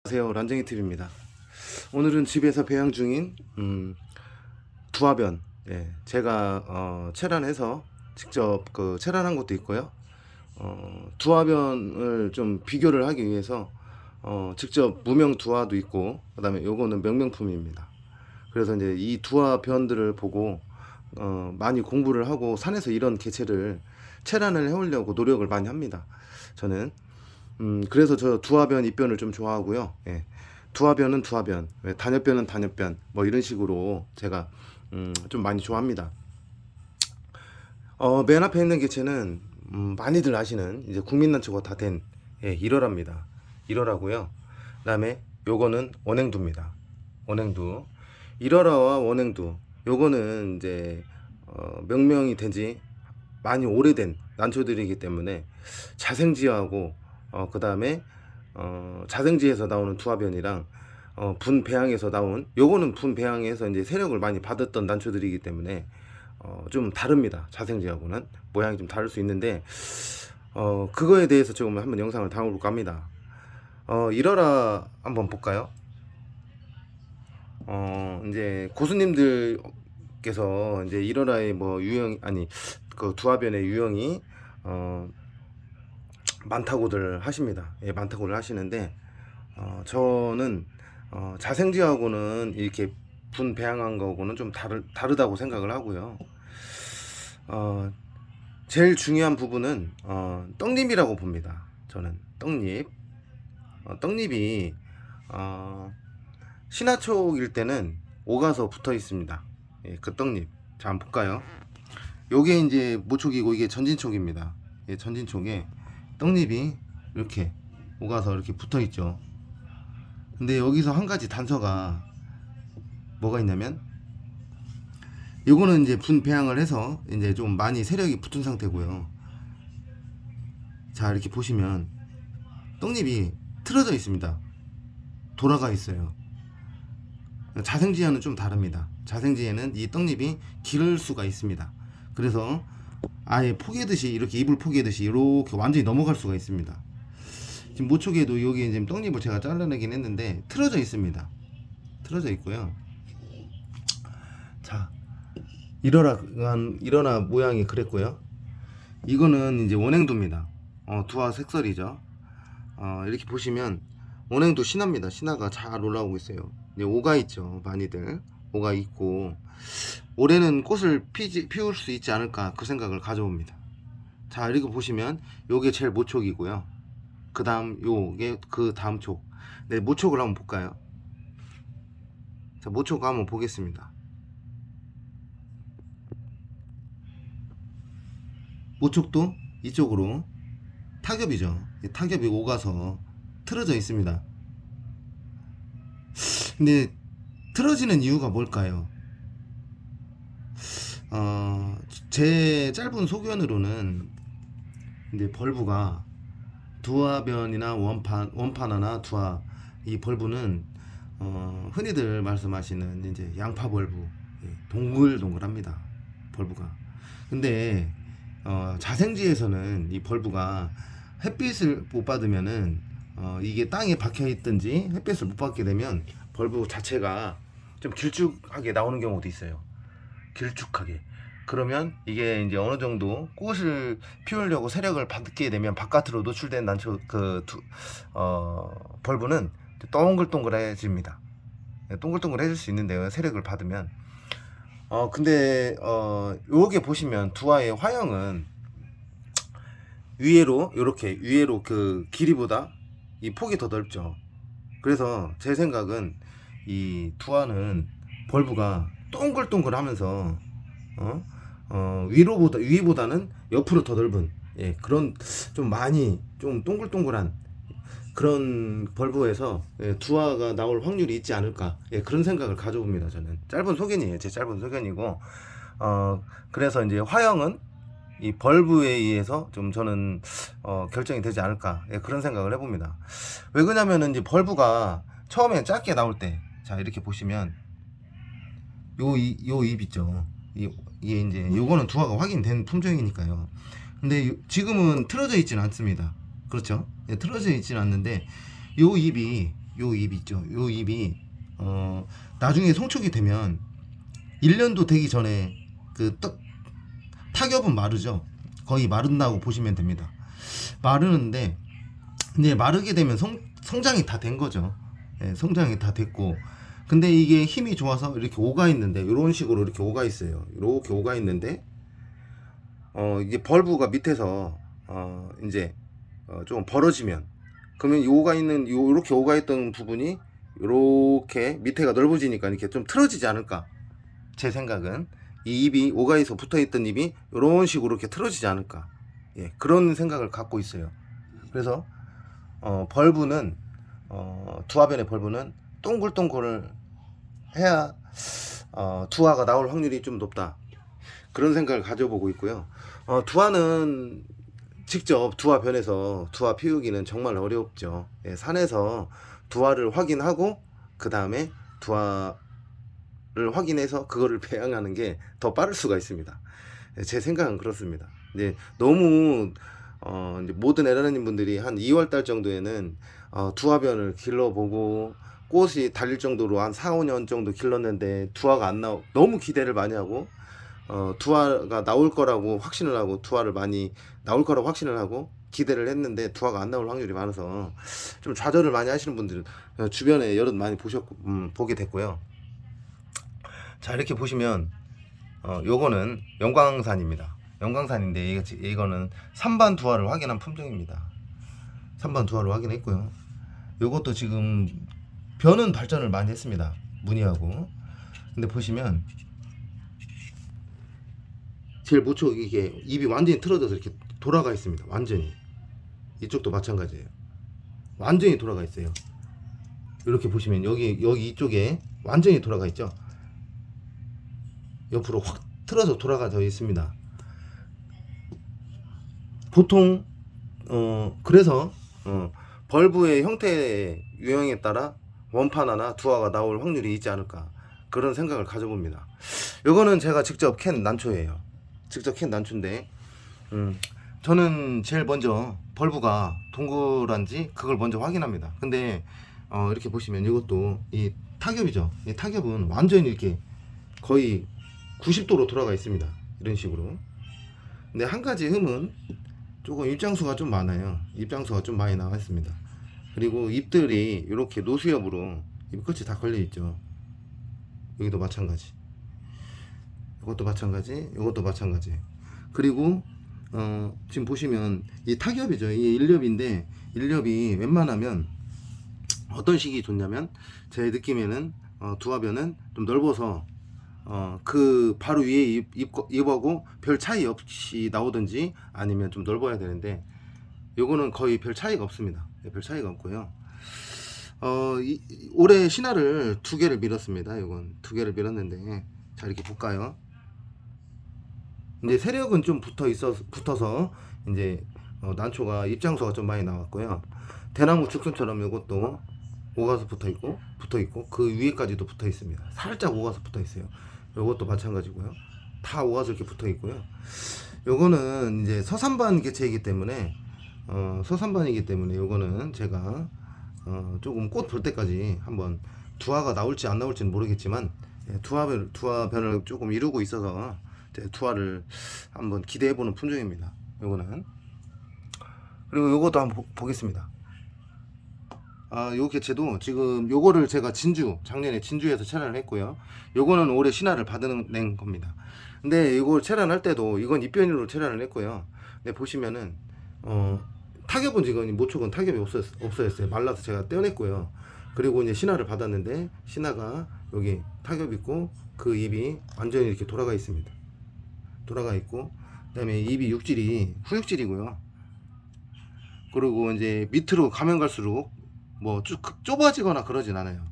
안녕하세요, 란쟁이 TV입니다. 오늘은 집에서 배양 중인 두화변, 제가 체란해서 직접 체란한 것도 있고요. 두화변을 좀 비교를 하기 위해서 직접 무명 두화도 있고, 그다음에 요거는 명명품입니다. 그래서 이제 이 두화변들을 보고 많이 공부를 하고 산에서 이런 개체를 체란을 해오려고 노력을 많이 합니다. 저는 그래서 저 두화변, 입변을 좀 좋아하고요. 예. 두화변은 두화변, 단엽변은 단엽변, 뭐 이런 식으로 제가 좀 많이 좋아합니다. 맨 앞에 있는 개체는 많이들 아시는 이제 국민난초가 다 된 일어랍니다. 일어라고요. 그다음에 요거는 원행두입니다. 원행두. 일어라와 원행두. 요거는 이제 명명이 된 지 많이 오래된 난초들이기 때문에 자생지하고 그다음에 자생지에서 나오는 두화변이랑 분배양에서 나온 요거는 분배양에서 이제 세력을 많이 받았던 난초들이기 때문에 좀 다릅니다. 자생지하고는 모양이 좀 다를 수 있는데 그거에 대해서 조금 한번 영상을 담아볼까 합니다. 이러라 한번 볼까요? 이제 고수님들께서 이제 이러라의 뭐 유형, 아니 그 두화변의 유형이 많다고들 하십니다. 예, 많다고들 하시는데 저는 자생지하고는 이렇게 분배양한 거하고는 좀 다르다고 생각을 하고요. 제일 중요한 부분은 떡잎이라고 봅니다. 저는 떡잎. 떡잎이 신화촉일 때는 오가서 붙어 있습니다. 예, 그 떡잎. 자, 한번 볼까요? 요게 이제 모촉이고 이게 전진촉입니다. 예, 전진촉에 떡잎이 이렇게 오가서 이렇게 붙어 있죠. 근데 여기서 한 가지 단서가 뭐가 있냐면 요거는 이제 분배양을 해서 이제 좀 많이 세력이 붙은 상태고요. 자, 이렇게 보시면 떡잎이 틀어져 있습니다. 돌아가 있어요. 자생지와는 좀 다릅니다. 자생지에는 이 떡잎이 기를 수가 있습니다. 그래서 아예 포개듯이, 이렇게 잎을 포개듯이 이렇게 완전히 넘어갈 수가 있습니다. 지금 모촉에도 여기 지금 떡잎을 제가 잘라내긴 했는데 틀어져 있습니다. 틀어져 있고요. 자, 일어나 모양이 그랬고요. 이거는 이제 원행두입니다. 두화 색설이죠. 이렇게 보시면 원행두 신화입니다. 신화가 잘 올라오고 있어요. 이제 오가 있죠. 많이들 오가 있고 올해는 꽃을 피울 수 있지 않을까, 그 생각을 가져옵니다. 자, 이렇게 보시면 요게 제일 모촉이고요. 그 다음 요게 그 다음 촉. 네, 모촉을 한번 볼까요? 자, 모촉 한번 보겠습니다. 모촉도 이쪽으로 타겹이죠. 타겹이 오가서 틀어져 있습니다. 근데 틀어지는 이유가 뭘까요? 제 짧은 소견으로는 이제 벌브가 두화변이나 원파나나 두화, 이 벌브는 흔히들 말씀하시는 이제 양파 벌브, 동글동글합니다. 벌브가. 근데 자생지에서는 이 벌브가 햇빛을 못 받으면은 이게 땅에 박혀 있든지 햇빛을 못 받게 되면 벌브 자체가 좀 길쭉하게 나오는 경우도 있어요. 길쭉하게. 그러면 이게 이제 어느 정도 꽃을 피우려고 세력을 받게 되면 바깥으로 노출된 난초 벌브는 동글동글해집니다. 동글동글해질 수 있는데요, 세력을 받으면. 근데 요게 보시면 두화의 화형은 위에로, 이렇게 위에로 그 길이보다 이 폭이 더 넓죠. 그래서 제 생각은 이 두화는 벌브가 동글동글하면서 위보다는 옆으로 더 넓은, 그런 좀 많이 좀 동글동글한 그런 벌브에서 두화가 나올 확률이 있지 않을까, 그런 생각을 가져봅니다. 저는 짧은 소견이에요. 제 짧은 소견이고 그래서 이제 화형은 이 벌브에 의해서 좀 저는 결정이 되지 않을까, 그런 생각을 해봅니다. 왜 그러냐면은 이제 벌브가 처음에 짧게 나올 때, 자, 이렇게 보시면 요 잎 있죠. 이게 이제 요거는 두화가 확인된 품종이니까요. 근데 지금은 틀어져 있지는 않습니다. 그렇죠? 틀어져 있지는 않는데 요 잎이 요 입 있죠. 요 입이 나중에 송축이 되면 1년도 되기 전에 그 타겹은 마르죠. 거의 마른다고 보시면 됩니다. 마르는데 이제 마르게 되면 성장이 다 된 거죠. 예, 성장이 다 됐고, 근데 이게 힘이 좋아서 이렇게 오가 있는데, 이런 식으로 이렇게 오가 있어요. 이렇게 오가 있는데 이게 벌브가 밑에서 이제 좀 벌어지면, 그러면 이 오가 있는 요렇게 오가 있던 부분이 요렇게 밑에가 넓어지니까 이렇게 좀 틀어지지 않을까. 제 생각은 이 입이 오가에서 붙어있던 입이 이런 식으로 이렇게 틀어지지 않을까. 예, 그런 생각을 갖고 있어요. 그래서 벌브는 두화변의 벌브는 동글동글을 해야 두화가 나올 확률이 좀 높다. 그런 생각을 가져보고 있고요. 두화는 직접 두화변에서 두화 피우기는 정말 어렵죠. 예, 산에서 두화를 확인하고 그 다음에 두화를 확인해서 그거를 배양하는 게 더 빠를 수가 있습니다. 예, 제 생각은 그렇습니다. 이제 너무 이제 모든 에라님 분들이 한 2월달 정도에는 두화변을 길러보고 꽃이 달릴 정도로 한 4, 5년 정도 길렀는데 두화가 안 너무 기대를 많이 하고 두화가 나올 거라고 확신을 하고 두화를 많이 나올 거라고 확신을 하고 기대를 했는데 두화가 안 나올 확률이 많아서 좀 좌절을 많이 하시는 분들 주변에 여럿 많이 보게 됐고요. 자, 이렇게 보시면 요거는 영광산입니다. 영광산인데 이거는 3반 두화를 확인한 품종입니다. 3반 두화를 확인했고요. 요것도 지금 변은 발전을 많이 했습니다. 무늬하고. 근데 보시면 제일 모촉 이게 입이 완전히 틀어져서 이렇게 돌아가 있습니다. 완전히. 이쪽도 마찬가지예요. 완전히 돌아가 있어요. 이렇게 보시면 여기 이쪽에 완전히 돌아가 있죠. 옆으로 확 틀어서 돌아가져 있습니다. 보통 그래서 벌브의 형태 유형에 따라 원판 하나 두화가 나올 확률이 있지 않을까, 그런 생각을 가져봅니다. 이거는 제가 직접 캔 난초예요. 직접 캔 난초인데 저는 제일 먼저 벌브가 동그란지 그걸 먼저 확인합니다. 근데 이렇게 보시면 이것도 이 타겹이죠. 이 타겹은 완전히 이렇게 거의 90도로 돌아가 있습니다. 이런 식으로. 근데 한 가지 흠은 조금 입장수가 좀 많아요. 입장수가 좀 많이 나와 있습니다. 그리고 잎들이 이렇게 노수엽으로 잎끝이 다 걸려 있죠. 여기도 마찬가지. 이것도 마찬가지. 이것도 마찬가지. 그리고 지금 보시면 이 타겹이죠. 이 일렵인데 일렵이 웬만하면 어떤 식이 좋냐면 제 느낌에는 두화변은 좀 넓어서 그 바로 위에 잎하고 별 차이 없이 나오든지 아니면 좀 넓어야 되는데 요거는 거의 별 차이가 없습니다. 별 차이가 없고요. 올해 신화를 2개를 밀었습니다. 요건 2개를 밀었는데 자, 이렇게 볼까요? 이제 세력은 좀 붙어서 이제 난초가 입장수가 좀 많이 나왔고요. 대나무 죽순처럼 요것도 오가서 붙어 있고 그 위에까지도 붙어 있습니다. 살짝 오가서 붙어 있어요. 요것도 마찬가지고요. 다 오가서 이렇게 붙어 있고요. 요거는 이제 서산반 개체이기 때문에 요거는 제가 조금 꽃 볼 때까지 한번 두화가 나올지 안 나올지는 모르겠지만 두화변을 조금 이루고 있어서 두화를 한번 기대해보는 품종입니다. 요거는. 그리고 요것도 한번 보겠습니다. 요 개체도 지금 요거를 제가 작년에 진주에서 체란을 했고요. 요거는 올해 신화를 받아낸 겁니다. 근데 이걸 체란할 때도 이건 입변으로 체란을 했고요. 근데 보시면은 타겹은 지금 모촉은 타겹이 없어졌어요. 말라서 제가 떼어냈고요. 그리고 이제 신화를 받았는데 신화가 여기 타겹 있고 그 입이 완전히 이렇게 돌아가 있습니다. 돌아가 있고 그다음에 입이 육질이 후육질이고요. 그리고 이제 밑으로 가면 갈수록 뭐 좁아지거나 그러진 않아요.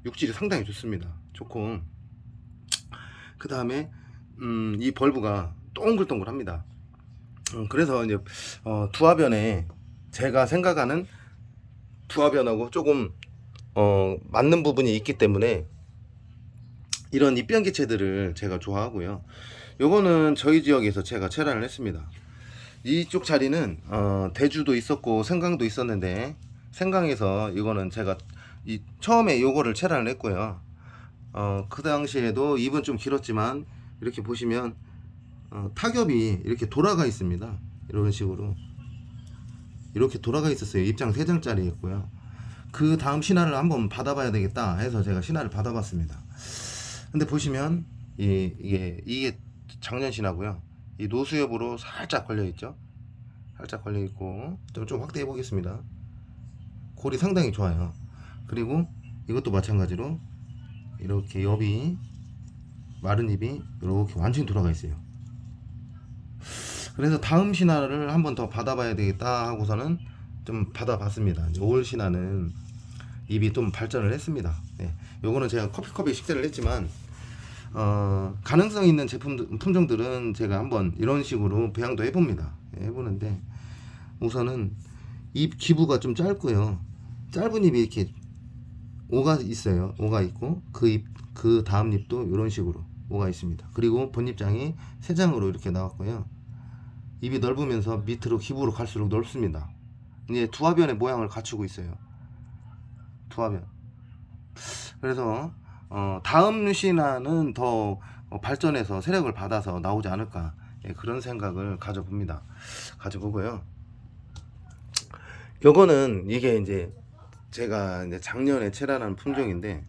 육질이 상당히 좋습니다. 좋고 그 다음에 이 벌브가 동글동글합니다. 그래서 이제 두화변에 제가 생각하는 두화변하고 조금 맞는 부분이 있기 때문에 이런 입변 개체들을 제가 좋아하고요. 요거는 저희 지역에서 제가 체란을 했습니다. 이쪽 자리는 대주도 있었고 생강도 있었는데 생강에서 이거는 제가 이 처음에 요거를 체란을 했고요. 그 당시에도 입은 좀 길었지만 이렇게 보시면 타겹이 이렇게 돌아가 있습니다. 이런 식으로 이렇게 돌아가 있었어요. 입장 3장짜리였고요. 그 다음 신화를 한번 받아봐야 되겠다 해서 제가 신화를 받아봤습니다. 근데 보시면 이게 작년 신화고요. 이 노수엽으로 살짝 걸려있죠. 살짝 걸려있고 좀 확대해 보겠습니다. 골이 상당히 좋아요. 그리고 이것도 마찬가지로 이렇게 옆이 마른 입이 이렇게 완전히 돌아가 있어요. 그래서 다음 신화를 한번 더 받아봐야 되겠다 하고서는 좀 받아봤습니다. 이제 올 신화는 입이 좀 발전을 했습니다. 네. 요거는 제가 커피컵에 식재를 했지만 가능성 있는 품종들은 제가 한번 이런 식으로 배양도 해봅니다. 네, 해보는데 우선은 입 기부가 좀 짧고요. 짧은 입이 이렇게 오가 있어요. 오가 있고 그 다음 잎도 이런 식으로 오가 있습니다. 그리고 본잎장이 3장으로 이렇게 나왔고요. 입이 넓으면서 밑으로 기부로 갈수록 넓습니다. 이제 두화변의 모양을 갖추고 있어요. 두화변. 그래서 다음 신화는 더 발전해서 세력을 받아서 나오지 않을까, 예, 그런 생각을 가져보고요. 요거는 이게 이제 제가 이제 작년에 체란한 품종인데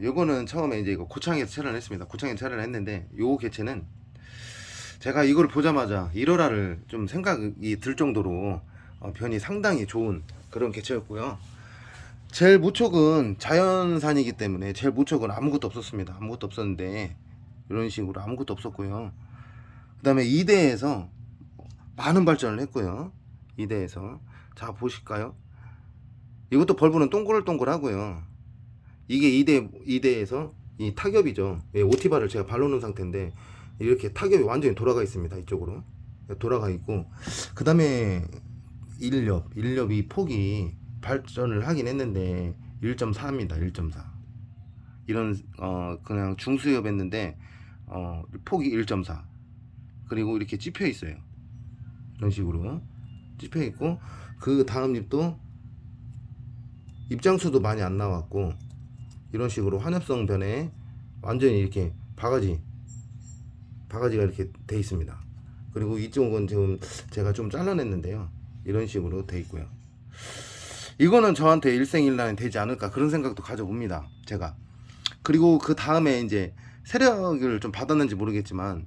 요거는 처음에 이제 이거 고창에서 체란을 했습니다. 고창에서 체란을 했는데 요 개체는 제가 이걸 보자마자 1월화를 좀 생각이 들 정도로 변이 상당히 좋은 그런 개체였고요. 젤 무촉은 자연산이기 때문에 젤 무촉은 아무것도 없었습니다. 아무것도 없었는데 이런 식으로 아무것도 없었고요. 그 다음에 2대에서 많은 발전을 했고요. 2대에서 자 보실까요? 이것도 벌브는 동글동글하고요. 이게 2대에서 이 타겹이죠. 오티바를 제가 발라놓은 상태인데 이렇게 타겹이 완전히 돌아가 있습니다. 이쪽으로 돌아가 있고, 그 다음에 일렵이 폭이 발전을 하긴 했는데 1.4입니다. 1.4. 이런 그냥 중수엽했는데 폭이 1.4. 그리고 이렇게 찝혀 있어요. 이런 식으로 찝혀 있고, 그 다음 잎도 입장수도 많이 안 나왔고 이런 식으로 환엽성 변에 완전히 이렇게 바가지가 이렇게 돼 있습니다. 그리고 이쪽은 지금 제가 좀 잘라냈는데요. 이런 식으로 돼 있고요. 이거는 저한테 일생일난이 되지 않을까 그런 생각도 가져봅니다. 제가. 그리고 그 다음에 이제 세력을 좀 받았는지 모르겠지만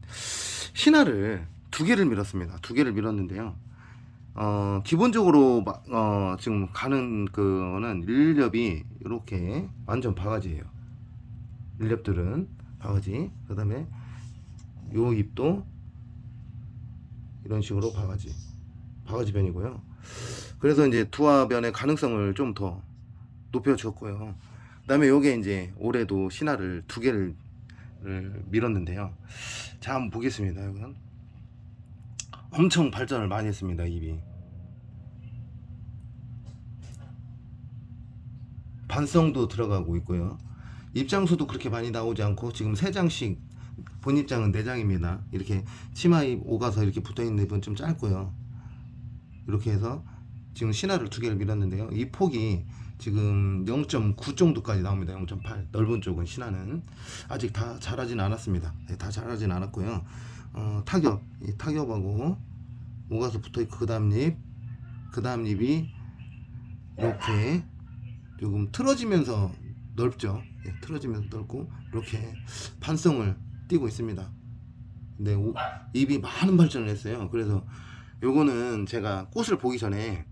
신화를 2개를 밀었습니다. 2개를 밀었는데요. 기본적으로 지금 가는 거는 일렵이 이렇게 완전 바가지예요. 일렵들은 바가지. 그 다음에 요 잎도 이런 식으로 바가지 변이고요. 그래서 이제 두화변의 가능성을 좀 더 높여줬고요. 그 다음에 요게 이제 올해도 신화를 2개를 밀었는데요. 자, 한번 보겠습니다. 이건 엄청 발전을 많이 했습니다. 입이 반성도 들어가고 있고요. 입장수도 그렇게 많이 나오지 않고 지금 3장씩, 본입장은 4장입니다. 이렇게 치마입 오가서 이렇게 붙어있는 잎은 좀 짧고요. 이렇게 해서 지금 신화를 2개를 밀었는데요. 이 폭이 지금 0.9 정도까지 나옵니다. 0.8. 넓은 쪽은 신화는 아직 다 자라진 않았습니다. 네, 다 자라진 않았고요. 이 타겹하고 오가서 붙어있고 그 다음 잎이 이렇게 조금 틀어지면서 넓죠. 예, 틀어지면서 넓고 이렇게 반성을 띠고 있습니다. 근데 잎이 많은 발전을 했어요. 그래서 요거는 제가 꽃을 보기 전에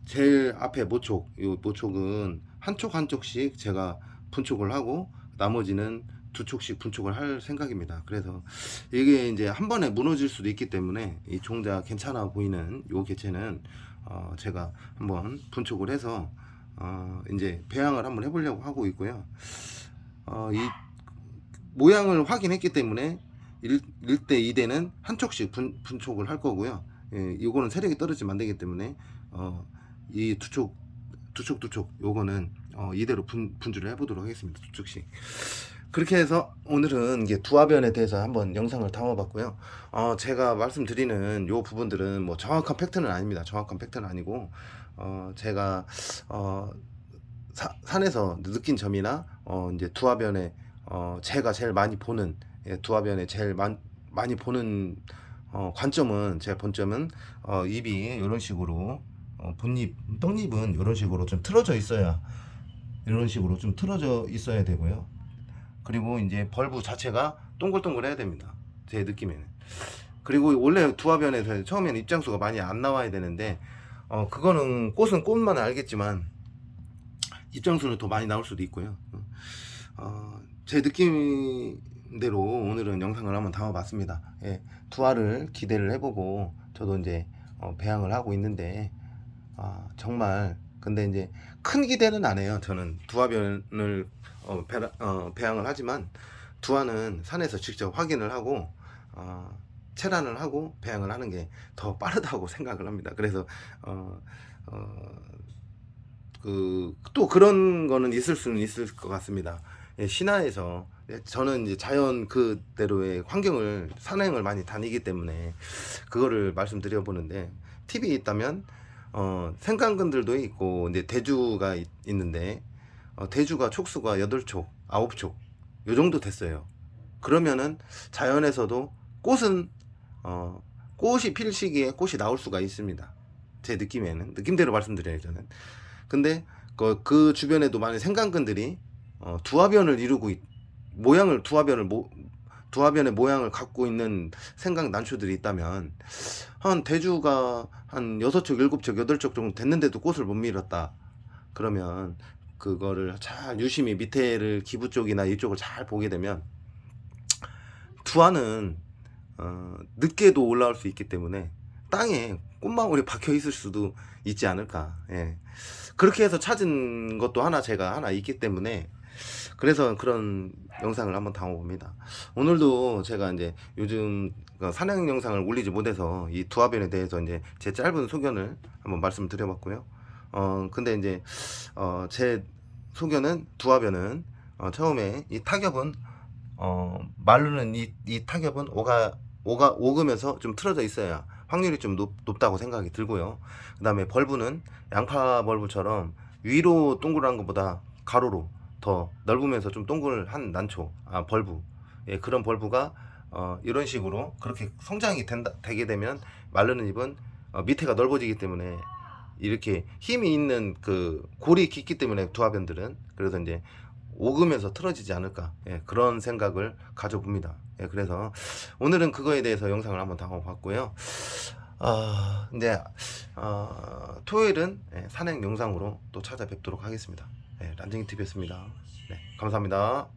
제일 앞에 요 모촉은 한쪽씩 제가 분촉을 하고 나머지는 2촉씩 분촉을 할 생각입니다. 그래서 이게 이제 한 번에 무너질 수도 있기 때문에 이 종자 괜찮아 보이는 요 개체는 제가 한번 분촉을 해서 이제 배양을 한번 해보려고 하고 있고요. 이 모양을 확인했기 때문에 1대 2대는 한쪽씩 분촉을 할 거고요. 예, 요거는 세력이 떨어지면 안 되기 때문에 이 두 촉 요거는 이대로 분주를 해보도록 하겠습니다. 2촉씩. 그렇게 해서 오늘은 이게 두화변에 대해서 한번 영상을 담아봤고요. 제가 말씀드리는 요 부분들은 뭐 정확한 팩트는 아닙니다. 정확한 팩트는 아니고, 제가, 산에서 느낀 점이나, 이제 두화변에, 제가 제일 많이 보는, 두화변에 제일 많이 보는, 관점은, 제 본점은, 입이 이런 식으로, 본입, 떡잎은 이런 식으로 좀 틀어져 있어야, 이런 식으로 좀 틀어져 있어야 되고요. 그리고 이제 벌브 자체가 동글동글해야 됩니다. 제 느낌에는. 그리고 원래 두화변에서 처음에는 입장수가 많이 안 나와야 되는데, 그거는 꽃은 꽃만 알겠지만 입장수는 더 많이 나올 수도 있고요. 제 느낌대로 오늘은 영상을 한번 담아봤습니다. 예, 두화를 기대를 해보고 저도 이제 배양을 하고 있는데, 정말 근데 이제 큰 기대는 안 해요. 저는 두화변을 배양을 하지만 두화는 산에서 직접 확인을 하고 체란을 하고 배양을 하는 게 더 빠르다고 생각을 합니다. 그래서 또 그런 거는 있을 수는 있을 것 같습니다. 예, 신화에서 저는 이제 자연 그대로의 환경을 산행을 많이 다니기 때문에 그거를 말씀드려 보는데, 팁이 있다면 생강근들도 있고 이제 대주가 있는데, 대주가 촉수가 8촉, 9촉 요 정도 됐어요. 그러면은 자연에서도 꽃은 꽃이 필 시기에 꽃이 나올 수가 있습니다. 제 느낌에는, 느낌대로 말씀드려요 저는. 근데 그 주변에도 많은 생강근들이 두화변을 이루고 모양을 두화변의 모양을 갖고 있는 생강 난초들이 있다면, 한 대주가 한 6촉, 7촉, 8촉 정도 됐는데도 꽃을 못 밀었다. 그러면 그거를 잘 유심히 밑에를 기부 쪽이나 이쪽을 잘 보게 되면 두화는 늦게도 올라올 수 있기 때문에 땅에 꽃망울이 박혀 있을 수도 있지 않을까. 예. 그렇게 해서 찾은 것도 제가 하나 있기 때문에, 그래서 그런 영상을 한번 담아봅니다. 오늘도 제가 이제 요즘 산행 영상을 올리지 못해서 이 두화변에 대해서 이제 제 짧은 소견을 한번 말씀드려봤고요. 근데 이제 제 소견은 두화변은 처음에 이 타겹은 마르는 이 타겹은 오그면서 좀 틀어져 있어야 확률이 좀 높다고 생각이 들고요. 그 다음에 벌브는 양파 벌브처럼 위로 동그란 것보다 가로로 더 넓으면서 좀 동글한 난초, 벌브. 예, 그런 벌브가 이런 식으로 그렇게 성장이 되게 되면 마르는 잎은 밑에가 넓어지기 때문에 이렇게 힘이 있는 그 골이 깊기 때문에 두화변들은, 그래서 이제 오그면서 틀어지지 않을까, 예, 그런 생각을 가져봅니다. 예, 그래서 오늘은 그거에 대해서 영상을 한번 담아봤고요. 이제 토요일은 산행 영상으로 또 찾아뵙도록 하겠습니다. 란쟁이 TV였습니다. 네, 감사합니다.